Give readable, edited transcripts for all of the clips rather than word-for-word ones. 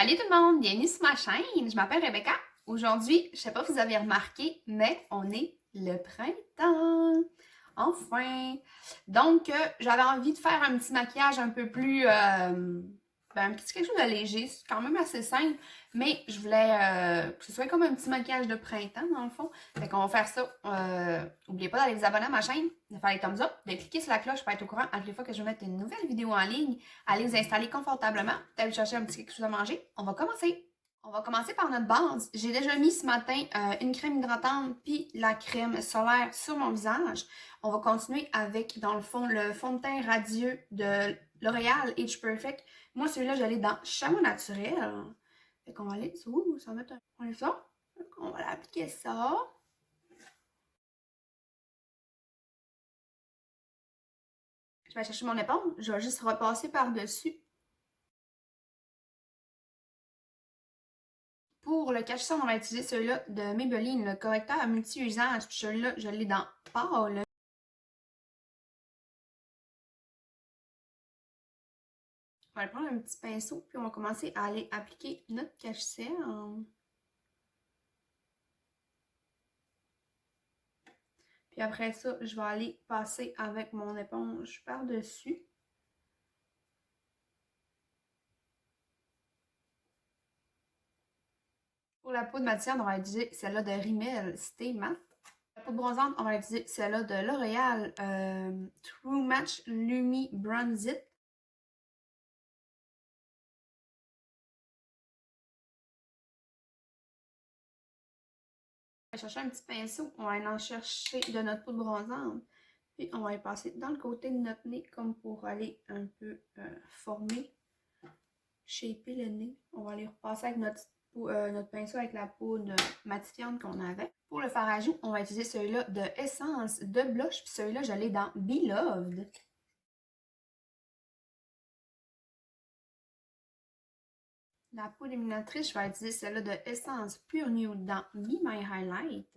Salut tout le monde, bienvenue sur ma chaîne. Je m'appelle Rebecca. Aujourd'hui, je sais pas si vous avez remarqué, mais on est le printemps. Enfin! Donc, j'avais envie de faire un petit maquillage un peu plus... un petit quelque chose de léger. C'est quand même assez simple, mais je voulais que ce soit comme un petit maquillage de printemps, dans le fond. Fait qu'on va faire ça. N'oubliez pas d'aller vous abonner à ma chaîne, de faire les thumbs up, de cliquer sur la cloche pour être au courant à chaque fois que je vais mettre une nouvelle vidéo en ligne. Allez vous installer confortablement, d'aller chercher un petit quelque chose à manger. On va commencer. On va commencer par notre base. J'ai déjà mis ce matin une crème hydratante puis la crème solaire sur mon visage. On va continuer avec, dans le fond, le fond de teint radieux de L'Oréal Age Perfect. Moi, celui-là, j'allais dans Chamois Naturel. Fait qu'on va aller dessous, ça va mettre un point ça. On va appliquer ça. Je vais chercher mon éponge. Je vais juste repasser par-dessus. Pour le cache-cerne, on va utiliser celui-là de Maybelline, le correcteur à multi-usage. Puis celui-là, je l'ai dans pâle. On va aller prendre un petit pinceau, puis on va commencer à aller appliquer notre cache-cerne. Puis après ça, je vais aller passer avec mon éponge par-dessus. Pour la poudre matière, on va utiliser celle-là de Rimmel Stay Matte. La poudre bronzante, on va utiliser celle-là de L'Oréal True Match Lumi Bronzit. On va chercher un petit pinceau, on va aller en chercher de notre poudre bronzante. Puis on va y passer dans le côté de notre nez comme pour aller un peu former, shaper le nez. On va aller repasser avec notre pinceau avec la poudre matifiante qu'on avait. Pour le fard à joues, on va utiliser celui-là de Essence de Blush. Puis celui-là, je l'ai dans Beloved. La poudre illuminatrice, je vais utiliser celle-là de Essence Pure Nude dans Be My Highlight.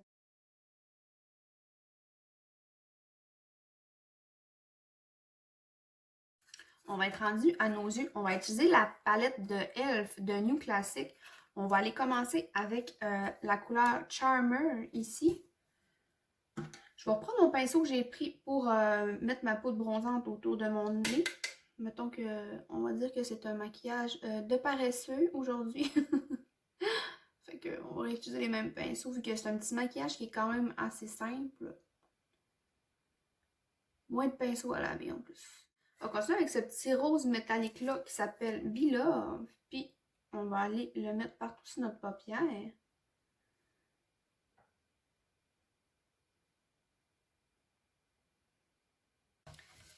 On va être rendu à nos yeux. On va utiliser la palette de e.l.f. de New Classic. On va aller commencer avec la couleur Charmer ici. Je vais reprendre mon pinceau que j'ai pris pour mettre ma poudre bronzante autour de mon nez. Mettons que, on va dire que c'est un maquillage de paresseux aujourd'hui. Fait qu'on va utiliser les mêmes pinceaux vu que c'est un petit maquillage qui est quand même assez simple. Moins de pinceaux à laver en plus. On va continuer avec ce petit rose métallique là qui s'appelle Beloved. Puis on va aller le mettre partout sur notre paupière.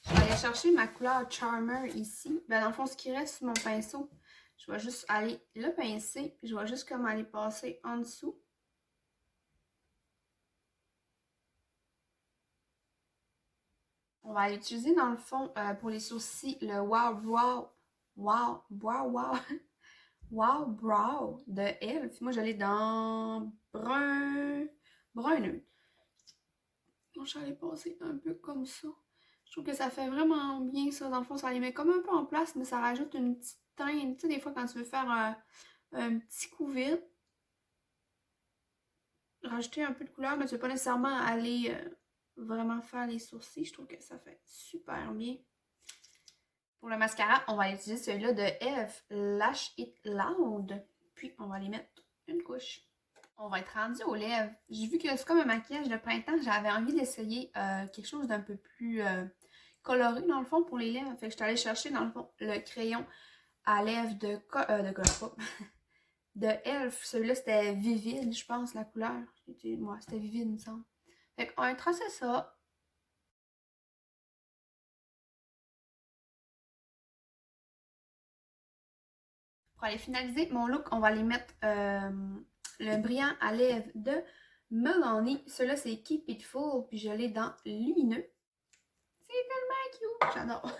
Je vais aller chercher ma couleur Charmer ici. Ben dans le fond, ce qui reste sur mon pinceau, je vais juste aller le pincer. Puis je vais juste comme aller passer en dessous. On va utiliser dans le fond pour les sourcils le Wow Brow de e.l.f. Moi, je l'ai dans brun neutre. Donc, je vais aller passer un peu comme ça. Je trouve que ça fait vraiment bien ça. Dans le fond, ça les met comme un peu en place, mais ça rajoute une petite teinte. Tu sais, des fois, quand tu veux faire un petit coup vite, rajouter un peu de couleur, mais tu ne veux pas nécessairement aller vraiment faire les sourcils. Je trouve que ça fait super bien. Pour le mascara, on va utiliser celui-là de e.l.f. Lash It Loud. Puis, on va les mettre une couche. On va être rendu aux lèvres. J'ai vu que c'est comme un maquillage de printemps. J'avais envie d'essayer quelque chose d'un peu plus coloré, dans le fond, pour les lèvres. Fait que je suis allée chercher, dans le fond, le crayon à lèvres de Colourpop. De e.l.f. Celui-là, c'était vivide, je pense, la couleur. Moi, c'était vivide, il me semble. Fait qu'on va tracer ça. Pour aller finaliser mon look, on va aller mettre le brillant à lèvres de Milani. Celui-là, c'est Keep It Full, puis je l'ai dans Lumineux. C'est tellement cute! J'adore!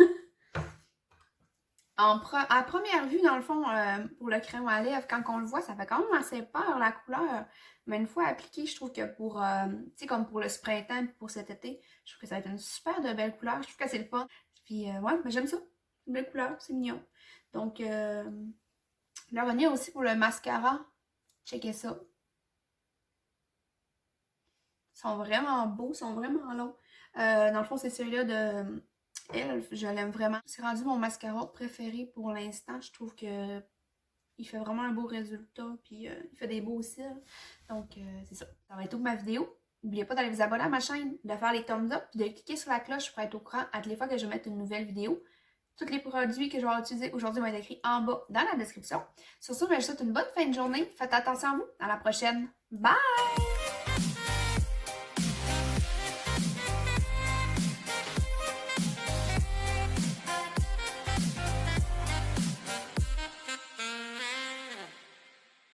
À première vue, dans le fond, pour le crayon à lèvres, quand on le voit, ça fait quand même assez peur, la couleur. Mais une fois appliqué, je trouve que pour, tu sais, comme pour le printemps, pour cet été, je trouve que ça va être une super de belle couleur. Je trouve que c'est le fun. Puis, ouais, mais j'aime ça. Une belle couleur, c'est mignon. Donc, Je vais revenir aussi pour le mascara. Checkez ça. Ils sont vraiment beaux, ils sont vraiment longs. Dans le fond, c'est celui-là de Elle, je l'aime vraiment. C'est rendu mon mascara préféré pour l'instant. Je trouve que il fait vraiment un beau résultat, puis il fait des beaux cils. Donc, c'est ça. Ça va être tout pour ma vidéo. N'oubliez pas d'aller vous abonner à ma chaîne, de faire les thumbs up, puis de cliquer sur la cloche pour être au courant à toutes les fois que je vais mettre une nouvelle vidéo. Tous les produits que je vais utiliser aujourd'hui vont être écrits en bas dans la description. Sur ce, je vous souhaite une bonne fin de journée. Faites attention à vous. À la prochaine. Bye!